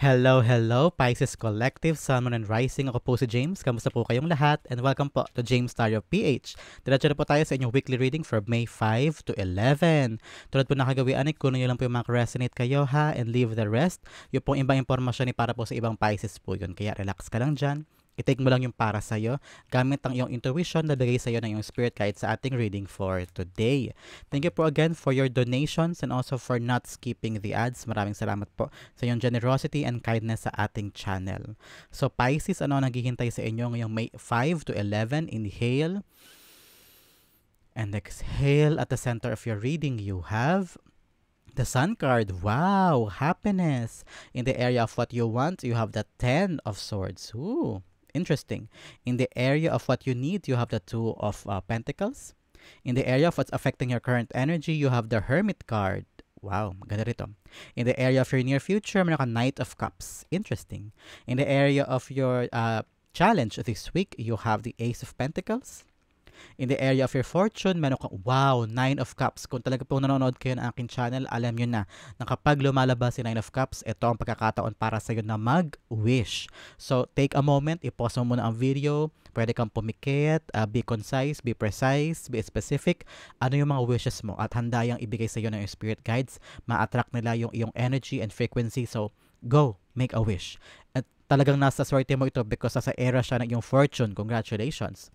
Hello, Pisces Collective, Sun, Moon, and Rising. Ako po si James. Kamusta po kayong lahat? And welcome po to James Tarot PH. Diretso na po tayo sa inyong weekly reading for May 5 to 11. Tulad po nakagawian, kunin nyo lang po yung mga resonate kayo ha, and leave the rest. Yung pong ibang impormasyon para po sa ibang Pisces po yun. Kaya relax ka lang dyan. I-take mo lang yung para sa'yo. Gamit ang iyong intuition na bigay sa'yo ng iyong spirit kahit sa ating reading for today. Thank you po again for your donations and also for not skipping the ads. Maraming salamat po sa iyong generosity and kindness sa ating channel. So Pisces, ano naghihintay sa inyo ngayong May 5 to 11? Inhale and exhale. At the center of your reading, you have the Sun card. Wow, happiness. In the area of what you want, you have the 10 of Swords. Ooh, interesting. In the area of what you need, you have the Two of Pentacles. In the area of what's affecting your current energy, you have the Hermit card. Wow, maganda rito. In the area of your near future, meron ka Knight of Cups. Interesting. In the area of your challenge this week, you have the Ace of Pentacles. In the area of your fortune, meron kang, wow, Nine of Cups. Kung talaga po nanonood kayo ng aking channel, alam nyo na kapag lumalabas si Nine of Cups, ito ang pagkakataon para sa'yo na mag-wish. So, take a moment, i-pause mo muna ang video, pwede kang pumikit, be concise, be precise, be specific. Ano yung mga wishes mo? At handa yung ibigay sa'yo ng yung spirit guides, ma-attract nila yung iyong energy and frequency. So, go, make a wish. At talagang nasa swerte mo ito because nasa era siya ng iyong fortune. Congratulations.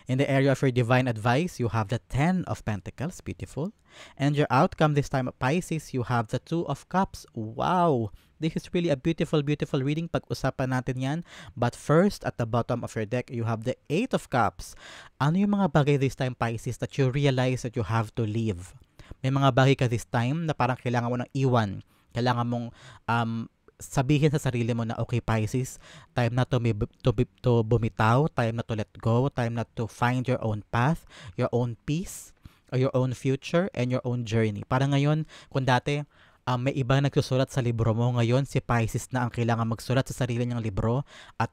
In the area of your divine advice, you have the 10 of Pentacles. Beautiful. And your outcome this time, Pisces, you have the 2 of Cups. Wow! This is really a beautiful, beautiful reading. Pag-usapan natin yan. But first, at the bottom of your deck, you have the 8 of Cups. Ano yung mga bagay this time, Pisces, that you realize that you have to leave? May mga bagay ka this time na parang kailangan mo nang iwan. Kailangan mong sabihin sa sarili mo na okay Pisces, time na to bumitaw, time na to let go, time na to find your own path, your own peace, or your own future, and your own journey. Para ngayon, kung dati may iba nagsusulat sa libro mo, ngayon si Pisces na ang kailangan magsulat sa sarili niyang libro at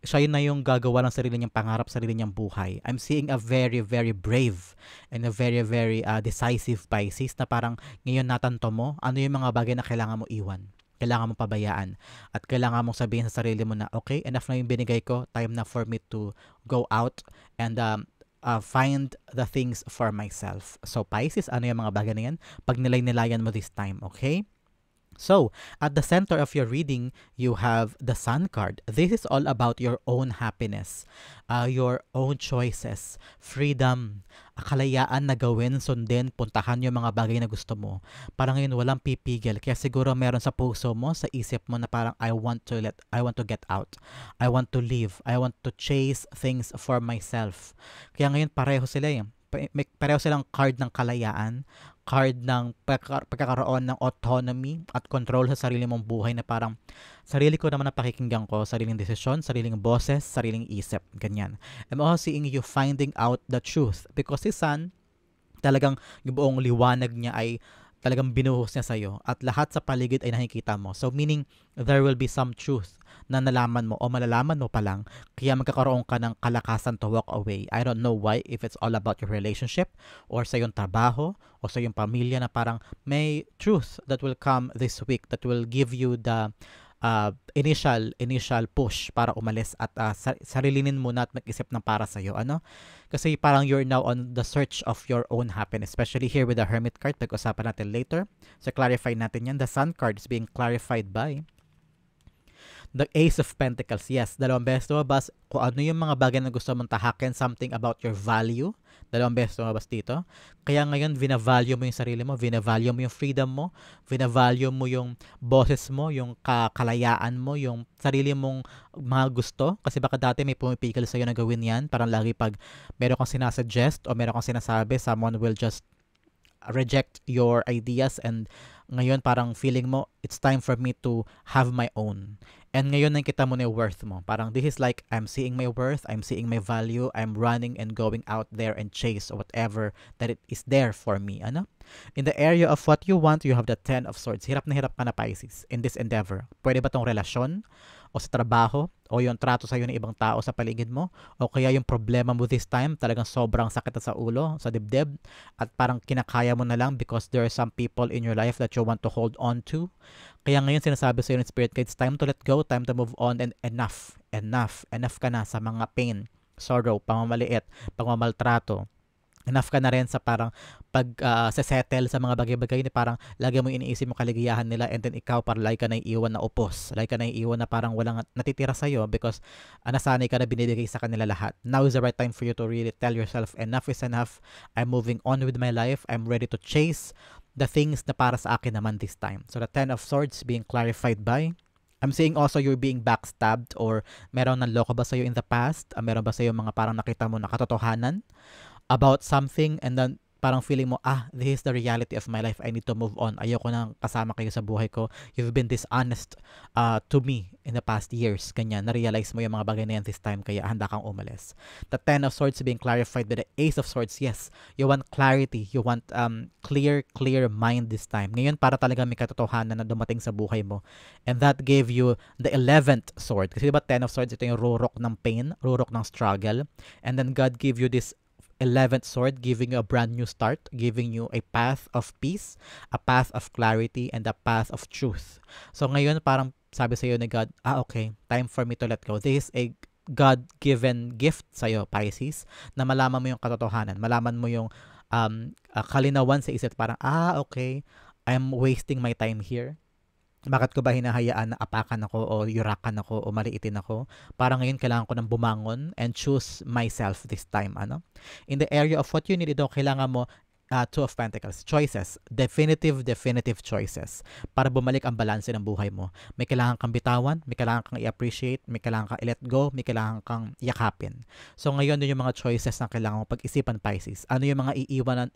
siya yun na yung gagawa ng sarili niyang pangarap, sarili niyang buhay. I'm seeing a very, very brave and a very, very decisive Pisces na parang ngayon natanto mo ano yung mga bagay na kailangan mo iwan. Kailangan mong pabayaan at kailangan mong sabihin sa sarili mo na okay, enough na yung binigay ko, time na for me to go out and find the things for myself. So Pisces, ano yung mga bagay na yan? Pag nilay-nilayan mo this time, okay? So, at the center of your reading, you have the Sun card. This is all about your own happiness, your own choices, freedom, kalayaan na gawin, sundin, puntahan yung mga bagay na gusto mo. Parang ngayon walang pipigil. Kaya siguro meron sa puso mo, sa isip mo na parang I want to get out. I want to live. I want to chase things for myself. Kaya ngayon pareho sila eh. Pareho silang card ng kalayaan, card ng pagkakaroon ng autonomy at control sa sarili mong buhay na parang sarili ko naman na pakikinggan ko, sariling desisyon, sariling boses, sariling isip, ganyan. I'm also seeing you finding out the truth because si Sun, talagang yung buong liwanag niya ay talagang binuhos niya sa'yo at lahat sa paligid ay nakikita mo. So meaning, there will be some truth na nalaman mo o malalaman mo pa lang kaya magkakaroon ka ng kalakasan to walk away. I don't know why, if it's all about your relationship or sa iyong trabaho o sa iyong pamilya na parang may truth that will come this week that will give you the initial push para umalis at sarilinin mo na at mag-isip ng para sa'yo. Ano? Kasi parang you're now on the search of your own happiness, especially here with the Hermit card. Pag-usapan natin later. So clarify natin yan. The Sun card is being clarified by the Ace of Pentacles. Yes, dalawang beses lumabas kung ano yung mga bagay na gusto mong tahakin, something about your value. Dalawang beses lumabas dito. Kaya ngayon, vina-value mo yung sarili mo, vina-value mo yung freedom mo, vina-value mo yung boses mo, yung kalayaan mo, yung sarili mong mga gusto. Kasi baka dati may pumipigil sa'yo na gawin yan. Parang lagi pag meron kang sinasuggest o meron kang sinasabi, someone will just reject your ideas and ngayon parang feeling mo, it's time for me to have my own. And ngayon nakita mo na yung worth mo. Parang this is like, I'm seeing my worth, I'm seeing my value, I'm running and going out there and chase whatever that it is there for me. Ano? In the area of what you want, you have the 10 of Swords. Hirap na hirap ka na Pisces in this endeavor. Pwede ba tong relasyon? O sa trabaho? O yung trato sa'yo ng ibang tao sa paligid mo? O kaya yung problema mo this time, talagang sobrang sakit na sa ulo, sa dibdib, at parang kinakaya mo na lang because there are some people in your life that you want to hold on to? Kaya ngayon sinasabi sa'yo ng Spirit Guide, it's time to let go, time to move on, and enough ka na sa mga pain, sorrow, pamamaliit, pagmamaltrato. Enough ka na rin sa parang settle sa mga bagay-bagay na parang lagi mo iniisip mo kaligayahan nila, and then ikaw parang lagi ka na iiwan na upos. Lagi ka na iiwan na parang walang natitira sa'yo because nasanay ka na binibigay sa kanila lahat. Now is the right time for you to really tell yourself, enough is enough. I'm moving on with my life. I'm ready to chase the things na para sa akin naman this time. So the Ten of Swords being clarified by, I'm seeing also you're being backstabbed, or meron ng loko ba sa'yo in the past? Meron ba sa'yo mga parang nakita mo na katotohanan about something, and then parang feeling mo, this is the reality of my life. I need to move on. Ayoko nang kasama kayo sa buhay ko. You've been dishonest to me in the past years. Ganyan, na-realize mo yung mga bagay na yan this time, kaya handa kang umalis. The Ten of Swords being clarified by the Ace of Swords. Yes, you want clarity. You want clear mind this time. Ngayon, para talaga may katotohanan na dumating sa buhay mo. And that gave you the 11th sword. Kasi diba Ten of Swords, ito yung rurok ng pain, rurok ng struggle. And then God gave you this 11th sword, giving you a brand new start, giving you a path of peace, a path of clarity, and a path of truth. So ngayon, parang sabi sa iyo ni God, okay, time for me to let go. This is a God-given gift sa iyo, Pisces, na malaman mo yung katotohanan, malaman mo yung kalinawan sa isip, parang, okay, I'm wasting my time here. Bakit ko ba hinahayaan na apakan ako o yurakan ako o maliitin ako? Parang ngayon kailangan ko ng bumangon and choose myself this time. In the area of what you need, ito kailangan mo Two of Pentacles, choices, definitive choices para bumalik ang balanse ng buhay mo. May kailangan kang bitawan, may kailangan kang i-appreciate, may kailangan kang i-let go, may kailangan kang yakapin. So ngayon, yun yung mga choices na kailangan mo pag-isipan, Pisces. Ano yung mga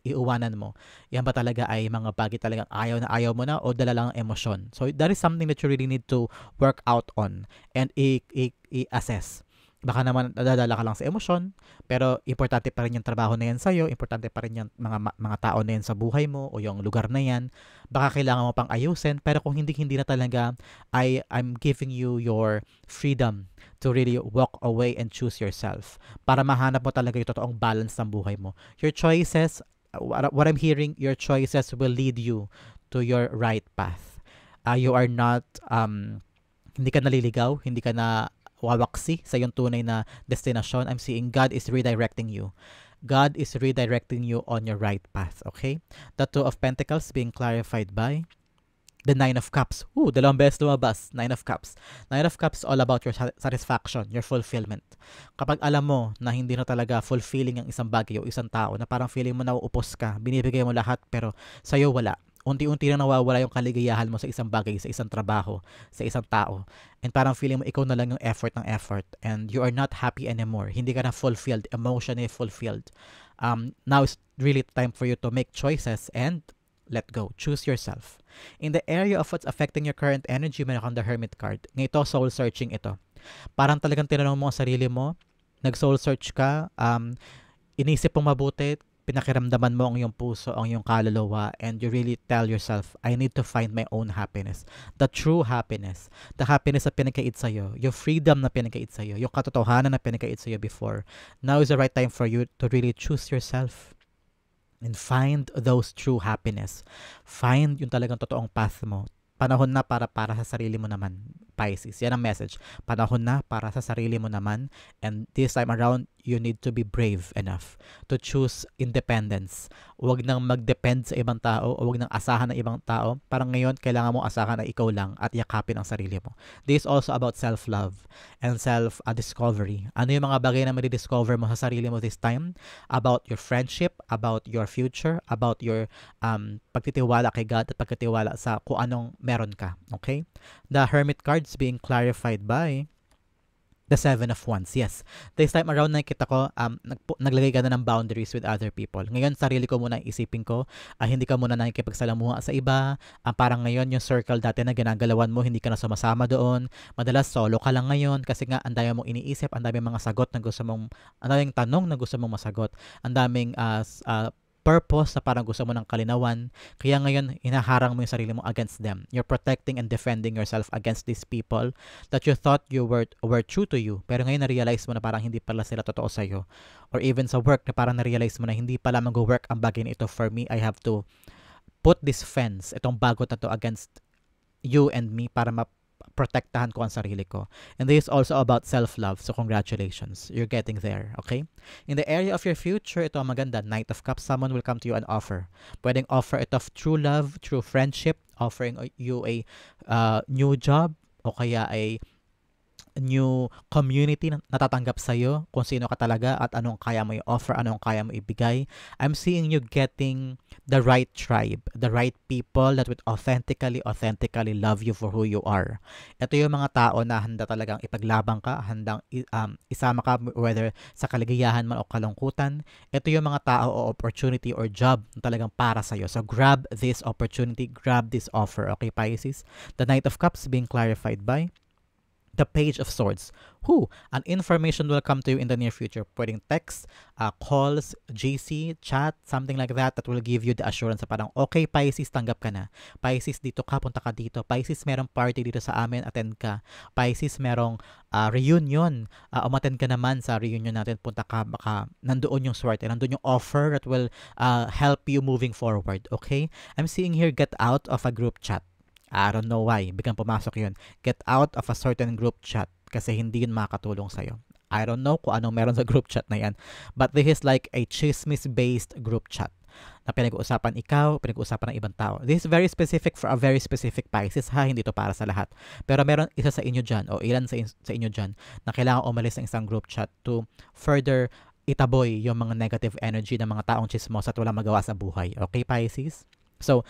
iiwanan mo? Yan ba talaga ay mga bagay talagang ayaw mo na o dala lang ang emosyon? So that is something that you really need to work out on and i-assess. Baka naman nadadala ka lang sa emosyon, pero importante pa rin yung trabaho na yan sa'yo, importante pa rin yung mga tao na yan sa buhay mo o yung lugar na yan. Baka kailangan mo pang ayusin, pero kung hindi na talaga, I'm giving you your freedom to really walk away and choose yourself para mahanap mo talaga yung totoong balance ng buhay mo. Your choices, what I'm hearing, your choices will lead you to your right path. You are not, hindi ka naliligaw, hindi ka na wawaksi sa yung tunay na destinasyon. I'm seeing God is redirecting you. God is redirecting you on your right path, okay? The Two of Pentacles being clarified by the Nine of Cups. Dalawang beses lumabas. Nine of Cups. Nine of Cups all about your satisfaction, your fulfillment. Kapag alam mo na hindi na talaga fulfilling ang isang bagay o isang tao, na parang feeling mo nauupos ka, binibigay mo lahat pero sa'yo wala. Unti-unti na nawawala yung kaligayahan mo sa isang bagay, sa isang trabaho, sa isang tao. And parang feeling mo ikaw na lang yung effort ng effort. And you are not happy anymore. Hindi ka na fulfilled, emotionally fulfilled. Now is really time for you to make choices and let go. Choose yourself. In the area of what's affecting your current energy, meron kang the Hermit card. Ngayon ito, soul searching ito. Parang talagang tinanong mo ang sarili mo, nag-soul search ka, inisip mo mabuti, pinakiramdaman mo ang iyong puso, ang iyong kaluluwa, and you really tell yourself, I need to find my own happiness. The true happiness. The happiness na pinagkait sa'yo. Yung freedom na pinagkait sa'yo. Yung katotohanan na pinagkait sa'yo before. Now is the right time for you to really choose yourself and find those true happiness. Find yung talagang totoong path mo. Panahon na para sa sarili mo naman, Pisces. Yan ang message. Panahon na para sa sarili mo naman. And this time around, you need to be brave enough to choose independence. Huwag nang mag-depend sa ibang tao o huwag nang asahan ng ibang tao. Parang ngayon, kailangan mo asahan na ikaw lang at yakapin ang sarili mo. This is also about self-love and self-discovery. Ano yung mga bagay na ma-discover mo sa sarili mo this time? About your friendship, about your future, about your pagtitiwala kay God at pagtitiwala sa kung anong meron ka. Okay? The Hermit cards being clarified by the Seven of Wands. Yes. This time around, nakita ko, naglagay ka na ng boundaries with other people. Ngayon, sarili ko muna isipin ko, hindi ka muna nakikipagsalamuha sa iba. Parang ngayon, yung circle dati na ginagalawan mo, hindi ka na sumasama doon. Madalas, solo ka lang ngayon kasi nga, ang dami mong iniisip, ang daming mga sagot na gusto mong, ang daming tanong na gusto mong masagot, ang daming purpose na parang gusto mo ng kalinawan. Kaya ngayon, hinaharang mo yung sarili mo against them. You're protecting and defending yourself against these people that you thought you were true to you. Pero ngayon, na-realize mo na parang hindi pala sila totoo sa'yo. Or even sa work, na parang na-realize mo na hindi pala mag-work ang bagay na ito for me. I have to put this fence, itong bagot na to against you and me para protektahan ko ang sarili ko. And this is also about self-love. So, congratulations. You're getting there. Okay? In the area of your future, ito ang maganda. Knight of Cups, someone will come to you and offer. Pwedeng offer ito of true love, true friendship, offering you a new job, o kaya ay new community na natatanggap sa'yo, kung sino ka talaga at anong kaya mo i-offer, anong kaya mo ibigay. I'm seeing you getting the right tribe, the right people that would authentically love you for who you are. Ito yung mga tao na handa talagang ipaglaban ka, handang isama ka whether sa kaligayahan man o kalungkutan. Ito yung mga tao o opportunity or job na talagang para sa'yo. So grab this opportunity, grab this offer. Okay, Pisces? The Knight of Cups being clarified by the Page of Swords. An information will come to you in the near future. Pwedeng text, calls, GC, chat, something like that will give you the assurance na parang, okay, Pisces, tanggap ka na. Pisces, dito ka, punta ka dito. Pisces, merong party dito sa amin, attend ka. Pisces, merong reunion. Umattend ka naman sa reunion natin, punta ka, baka nandoon yung swerte, nandoon yung offer that will help you moving forward. Okay? I'm seeing here, get out of a group chat. I don't know why. Biglang pumasok yun. Get out of a certain group chat kasi hindi yun makakatulong sa'yo. I don't know kung anong meron sa group chat na yan. But this is like a chismis-based group chat na pinag-uusapan ikaw, pinag-uusapan ng ibang tao. This is very specific for a very specific Pisces ha, hindi to para sa lahat. Pero meron isa sa inyo dyan o ilan sa inyo dyan na kailangan umalis ng isang group chat to further itaboy yung mga negative energy ng mga taong chismos at walang magawa sa buhay. Okay, Pisces? So,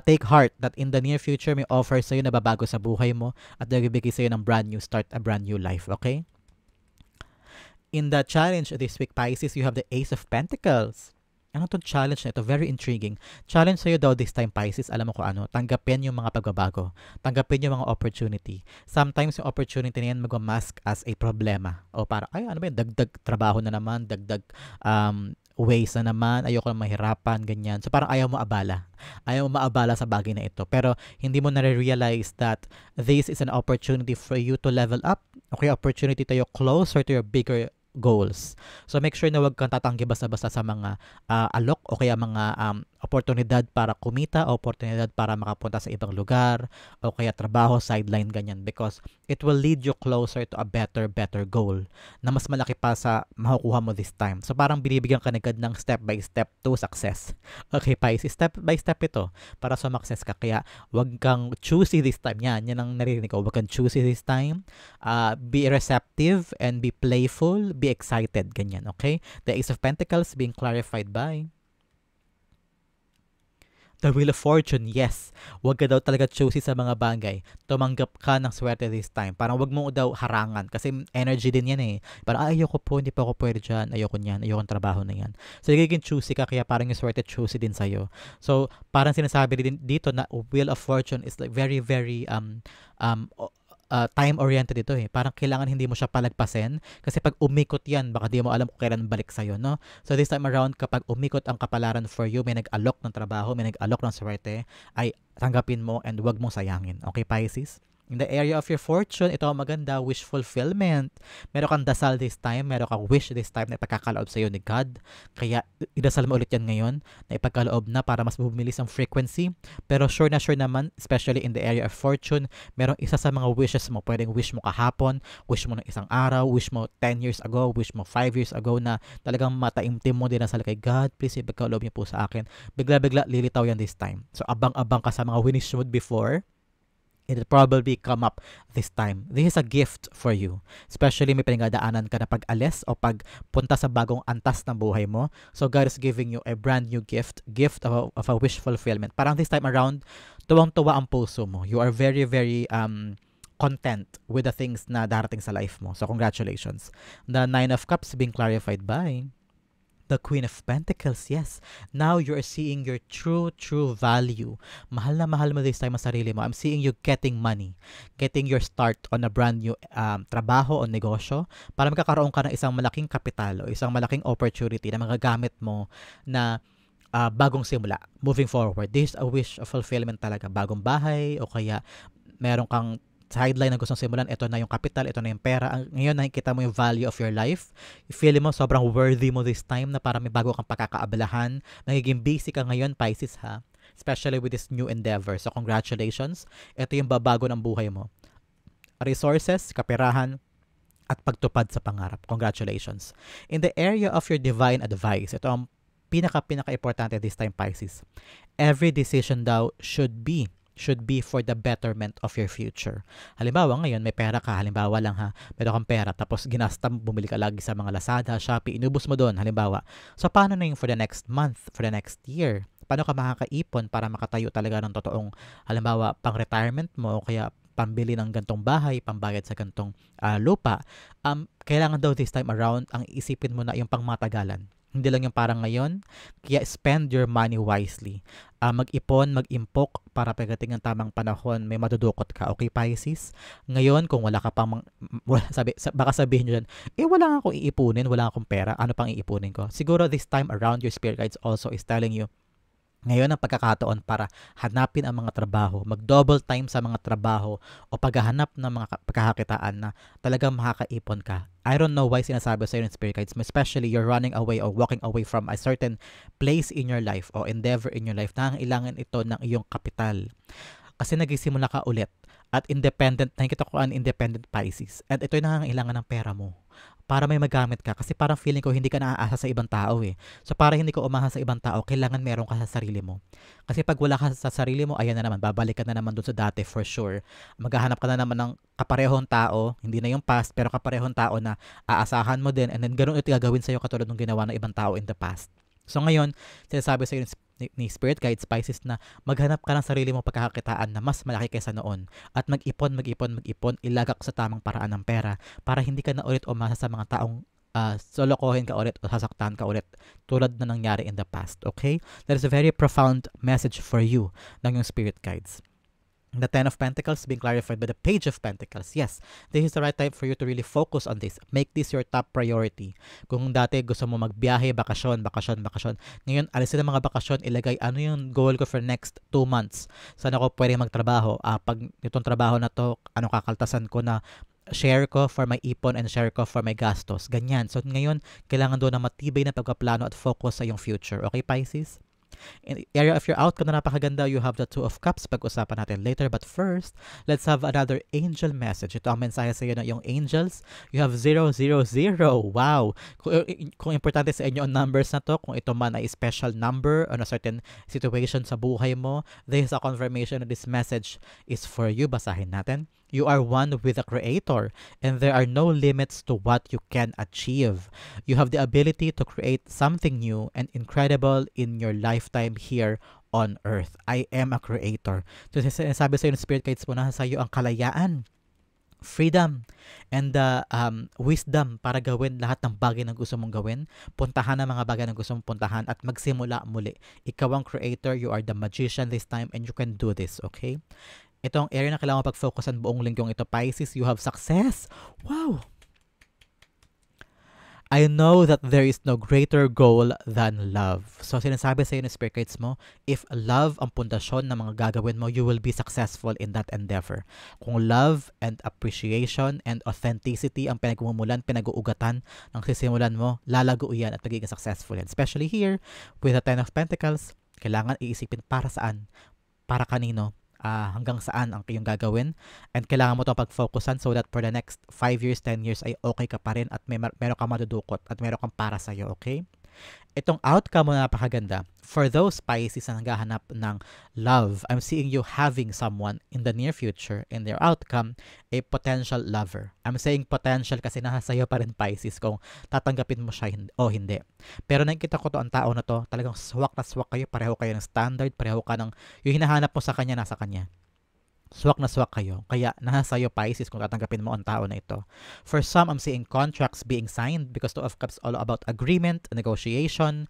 take heart that in the near future may offer sa'yo na babago sa buhay mo at nagbibigay sa'yo ng brand new start, a brand new life, okay? In the challenge this week, Pisces, you have the Ace of Pentacles. Ano itong challenge na ito? Very intriguing. Challenge sa'yo daw this time, Pisces, alam mo kung ano, tanggapin yung mga pagbabago. Tanggapin yung mga opportunity. Sometimes yung opportunity na yan mag-mask as a problema. O parang, ay, ano ba yun? Dagdag trabaho na naman, dagdag ways na naman, ayoko na mahirapan, ganyan. So parang ayaw mo abala. Ayaw mo maabala sa bagay na ito. Pero hindi mo na-realize that this is an opportunity for you to level up. Okay, opportunity tayo closer to your bigger goals. So make sure na wag kang tatanggi basta-basta sa mga alok o kaya mga oportunidad para kumita, oportunidad para makapunta sa ibang lugar o kaya trabaho, sideline, ganyan, because it will lead you closer to a better goal na mas malaki pa sa makukuha mo this time. So parang binibigyan ka agad ng step by step to success. Okay, Pisces, step by step ito para sumakses ka. Kaya wag kang choosy this time. Yan ang naririnig ko. Wag kang choosy this time. Be receptive and be playful, be excited, ganyan, okay? The Ace of Pentacles being clarified by the Wheel of Fortune. Yes, wag ka daw talaga choosy sa mga bagay. Tumanggap ka ng swerte this time. Parang wag mo daw harangan kasi energy din yan eh. Parang ayoko po, hindi pa ako pwede dyan. Ayoko niyan, ayoko ng trabaho na yan. So nagiging choosy ka kaya parang yung swerte choosy din sa'yo. So parang sinasabi din dito na Wheel of Fortune is like very time-oriented ito eh. Parang kailangan hindi mo siya palagpasin kasi pag umikot yan, baka di mo alam kung kailan balik sa'yo, no? So this time around, kapag umikot ang kapalaran for you, may nag-alok ng trabaho, may nag-alok ng swerte, ay tanggapin mo and wag mong sayangin. Okay, Pisces? In the area of your fortune, ito ang maganda, wish fulfillment. Meron kang dasal this time, meron kang wish this time na ipagkakaloob sa iyo ni God. Kaya idasal mo ulit yan ngayon na ipagkaloob na para mas bumilis ang frequency. Pero sure naman, especially in the area of fortune, merong isa sa mga wishes mo. Pwedeng wish mo kahapon, wish mo ng isang araw, wish mo 10 years ago, wish mo 5 years ago na talagang mataimtim mo din sa kay God, please ipagkaloob niyo po sa akin. Bigla lilitaw yan this time. So abang-abang ka sa mga winish mo before. It'll probably come up this time. This is a gift for you. Especially may pinagdaanan ka na pag-alis o pagpunta sa bagong antas ng buhay mo. So God is giving you a brand new gift of a wish fulfillment. Parang this time around, tuwang-tuwa ang puso mo. You are very content with the things na darating sa life mo. So congratulations. The Nine of Cups being clarified by the Queen of Pentacles. Yes. Now you are seeing your true value. Mahal na mahal mo this time ang sarili mo. I'm seeing you getting money. Getting your start on a brand new trabaho o negosyo para magkakaroon ka ng isang malaking kapital o isang malaking opportunity na magagamit mo na bagong simula. Moving forward. This is a wish of fulfillment talaga. Bagong bahay o kaya meron kang sideline na gustong simulan, ito na yung capital, ito na yung pera. Ngayon nakikita mo yung value of your life. Feel mo sobrang worthy mo this time na para may bago kang pagkakaabalahan. Nagiging busy ka ngayon, Pisces ha. especially with this new endeavor. So congratulations, ito yung babago ng buhay mo. Resources, kaperahan, at pagtupad sa pangarap. Congratulations. In the area of your divine advice, ito ang pinaka-importante this time, Pisces. Every decision daw should be for the betterment of your future. Halimbawa, ngayon may pera ka, halimbawa lang ha, meron kang pera, tapos ginasta mo, bumili ka lagi sa mga Lazada, Shopee, inubos mo doon, halimbawa. So, paano na yung for the next month, for the next year? Paano ka makakaipon para makatayo talaga ng totoong, halimbawa, pang-retirement mo, o kaya pambili ng gantong bahay, pambayad sa gantong lupa, kailangan daw this time around, ang isipin mo na yung pangmatagalan. Hindi lang yung parang ngayon, kaya spend your money wisely. Mag-ipon, mag-impok para pagdating ng tamang panahon, may madudukot ka. Okay, Pisces? Ngayon, kung wala ka pang, baka sabihin nyo dyan, wala nga akong iipunin, wala akong pera, ano pang iipunin ko? Siguro this time around, your spirit guides also is telling you, ngayon ang pagkakataon para hanapin ang mga trabaho, mag-double time sa mga trabaho o paghahanap ng mga pagkakakitaan na talagang makakaipon ka. I don't know why sinasabi sa iyo ng spirit guides, especially you're running away or walking away from a certain place in your life or endeavor in your life na kailangan ito ng iyong kapital. Kasi nagsisimula ka ulit at independent, nakikita ko ang independent Pisces. At ito yung nangangailangan ng pera mo para may magamit ka. Kasi parang feeling ko hindi ka naaasa sa ibang tao eh. So para hindi ka umasa sa ibang tao, kailangan meron ka sa sarili mo. Kasi pag wala ka sa sarili mo, ayan na naman, babalik ka na naman dun sa dati for sure. Maghahanap ka na naman ng kaparehong tao, hindi na yung past, pero kaparehong tao na aasahan mo din and then ganun ito gagawin sa'yo katulad ng ginawa ng ibang tao in the past. So ngayon, sinasabi sa'yo ni Spirit Guide Pisces na maghanap ka ng sarili mong pagkakakitaan na mas malaki kaysa noon at mag-ipon, ilagak sa tamang paraan ng pera para hindi ka na ulit umasa sa mga taong solokohin ka ulit o sasaktan ka ulit tulad na nangyari in the past. Okay? That is a very profound message for you ng yung Spirit Guides. The Ten of Pentacles being clarified by the Page of Pentacles. Yes, this is the right time for you to really focus on this. Make this your top priority. Kung dati gusto mo magbiyahe, bakasyon. Ngayon, alisin ang mga bakasyon, ilagay ano yung goal ko for next 2 months. Saan ako pwede magtrabaho? Pag itong trabaho na to, ano kakaltasan ko na share ko for my ipon and share ko for my gastos. Ganyan. So ngayon, kailangan doon na matibay na pagkaplano at focus sa yung future. Okay, Pisces? In the area of your outcome na napakaganda, you have the Two of Cups. Pag-usapan natin later. But first, let's have another angel message. Ito ang mensahe sa iyo na yung angels. You have 000. Wow! Kung importante sa inyo ang numbers na to, kung ito man ay special number on a certain situation sa buhay mo, this is a confirmation that this message is for you. Basahin natin. You are one with the Creator, and there are no limits to what you can achieve. You have the ability to create something new and incredible in your lifetime here on earth. I am a creator. So, sabi sa iyo ng Spirit Guides mo na sa iyo ang kalayaan, freedom, and wisdom para gawin lahat ng bagay na gusto mong gawin. Puntahan ang mga bagay na gusto mong puntahan at magsimula muli. Ikaw ang creator, you are the magician this time, and you can do this, okay? Ito ang area na kailangan pag-focusan buong linggong ito, Pisces. You have success. Wow! I know that there is no greater goal than love. So, sinasabi sa iyo ng Spirit Guides mo, if love ang pundasyon ng mga gagawin mo, you will be successful in that endeavor. Kung love and appreciation and authenticity ang pinag-uugatan ng sisimulan mo, lalago yan at magiging successful yan. Especially here, with the Ten of Pentacles, kailangan iisipin para saan, para kanino, hanggang saan ang iyong gagawin, and kailangan mo itong pag-focusan so that for the next 5 years, 10 years ay okay ka pa rin at meron kang madudukot at meron kang para sa'yo, okay? Itong outcome mo na napakaganda. For those Pisces na naghahanap ng love, I'm seeing you having someone in the near future, in their outcome, a potential lover. I'm saying potential kasi nasa sa'yo pa rin, Pisces, kung tatanggapin mo siya o hindi. Pero nakikita ko to, ang tao na to, talagang swak na swak kayo, pareho kayo ng standard, pareho ka ng, yung hinahanap mo sa kanya, nasa kanya. Swak na swak kayo. Kaya nasa sa'yo, Pisces, kung tatanggapin mo ang tao na ito. For some, I'm seeing contracts being signed because Two of Cups all about agreement, negotiation,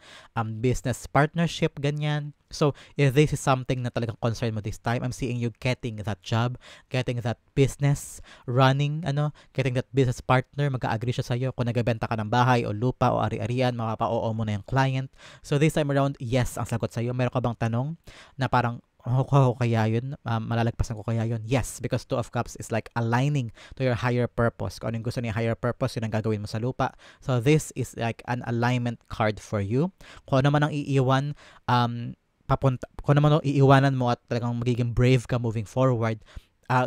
business partnership, ganyan. So, if this is something na talagang concern mo this time, I'm seeing you getting that job, getting that business running, getting that business partner, mag-agree siya sa'yo. Kung nagbebenta ka ng bahay o lupa o ari-arian, mapapa-oo mo na yung client. So, this time around, yes, ang sagot sa'yo. Meron ka bang tanong na parang, kaya yun? Malalagpasan ko kaya yun? Yes, because Two of Cups is like aligning to your higher purpose. Kung anong gusto niya higher purpose, yun ang gagawin mo sa lupa. So, this is like an alignment card for you. Kung ano man ang iiwan, papunta, kung naman iiwanan mo at talagang magiging brave ka moving forward,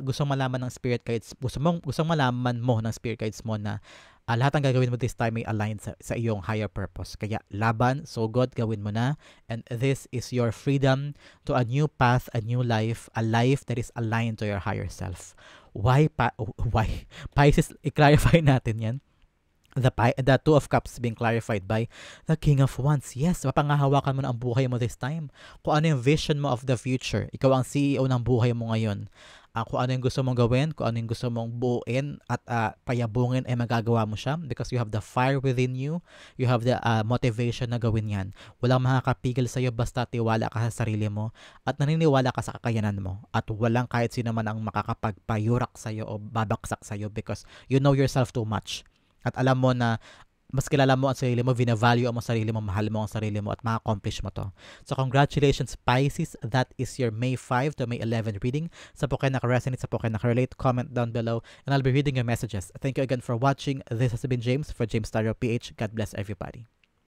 gusto malaman ng spirit guides, gusto malaman mo ng spirit guides mo na lahat ng gagawin mo this time ay aligned sa iyong higher purpose. Kaya laban, so good, gawin mo na. And this is your freedom to a new path, a new life, a life that is aligned to your higher self. Why? Pisces, i-clarify natin yan. The Two of Cups being clarified by the King of Wands. Yes, mapangahawakan mo na ang buhay mo this time. Kung ano yung vision mo of the future. Ikaw ang CEO ng buhay mo ngayon. Kung ano yung gusto mong gawin, kung ano yung gusto mong buuin at payabungin, ay magagawa mo siya because you have the fire within you. You have the motivation na gawin yan. Walang makakapigil sa'yo basta tiwala ka sa sarili mo at naniniwala ka sa kakayanan mo. At walang kahit sino man ang makakapagpayurak sa'yo o babaksak sa'yo because you know yourself too much. At alam mo na mas kilala mo ang sarili mo, vina-value mo ang sarili mo, mahal mo ang sarili mo at ma-accomplish mo to. So congratulations Pisces, that is your May 5 to May 11 reading. Sa po kayo naka-resonate, sa po kayo naka-relate, comment down below and I'll be reading your messages. Thank you again for watching. This has been James for James Tarot PH. God bless everybody.